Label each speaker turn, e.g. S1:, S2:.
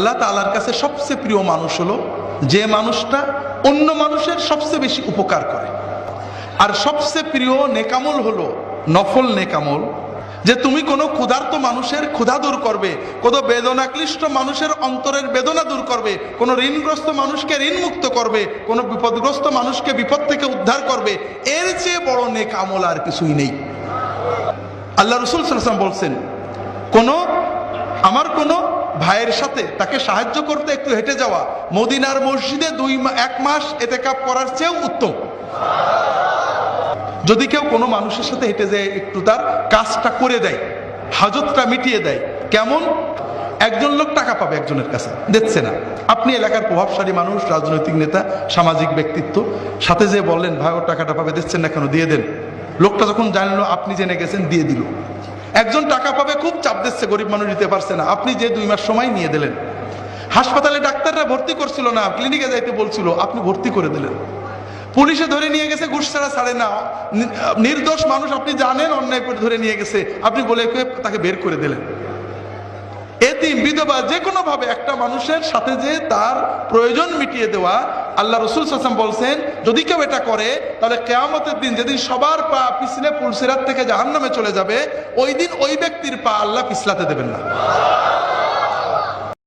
S1: আল্লাহ তাআলার কাছে সবচেয়ে প্রিয় মানুষ হলো যে মানুষটা অন্য মানুষের সবচেয়ে বেশি উপকার করে। আর সবচেয়ে প্রিয় নেকামল হলো নফল নেকামল, যে তুমি কোনো ক্ষুধার্ত মানুষের ক্ষুধা দূর করবে, কোনো বেদনাক্লিষ্ট মানুষের অন্তরের বেদনা দূর করবে, কোনো ঋণগ্রস্ত মানুষকে ঋণ মুক্ত করবে, কোনো বিপদগ্রস্ত মানুষকে বিপদ থেকে উদ্ধার করবে। এর চেয়ে বড় নেক আমল আর কিছুই নেই। আল্লাহ রাসূল সাল্লাল্লাহু আলাইহি ওয়াসাল্লাম বলছেন, আমার কোনো ভাইয়ের সাথে তাকে সাহায্য করতে একটু হেঁটে যাওয়া মদিনার মসজিদে 1 মাস ইতিকাফ করার চেয়েও উত্তম। যদি কেউ কোনো মানুষের সাথে হেঁটে যায়, একটু তার কাজটা করে দেয়, হাজতটা মিটিয়ে দেয়। কেমন? একজন লোক টাকা পাবে একজনের কাছে, দিচ্ছে না, আপনি এলাকার প্রভাবশালী মানুষ, রাজনৈতিক নেতা, সামাজিক ব্যক্তিত্ব, সাথে যে বললেন ভাই ওর টাকাটা পাবে, দিচ্ছেন না কেন, দিয়ে দেন। লোকটা যখন জানলো আপনি জেনে গেছেন, দিয়ে দিল। একজন টাকা পাবে, খুব চাপ দিচ্ছে, গরিব মানুষ দিতে পারছে না, আপনি যে 2 মাস সময় নিয়ে দিলেন। হাসপাতালে ডাক্তাররা ভর্তি করছিল না, ক্লিনিকে যাইতে বলছিল, আপনি ভর্তি করে দিলেন। পুলিশে ধরে নিয়ে গেছে, ঘুষ ছাড়া ছাড়ে না, নির্দোষ মানুষ আপনি জানেন অন্যায় করে ধরে নিয়ে গেছে, আপনি বলে তাকে বের করে দিলেন। এতিম, বিধবা, যে কোনো ভাবে একটা মানুষের সাথে যে তার প্রয়োজন মিটিয়ে দেওয়া। আল্লাহ রাসূল সাল্লাল্লাহু আলাইহি ওয়াসাল্লাম বলছেন, যদি কেউ এটা করে তাহলে কিয়ামতের দিন, যেদিন সবার পা পিছলে পুলসিরাত থেকে জাহান্নামে চলে যাবে, ওই দিন ওই ব্যক্তির পা আল্লাহ পিছলাতে দেবেন না।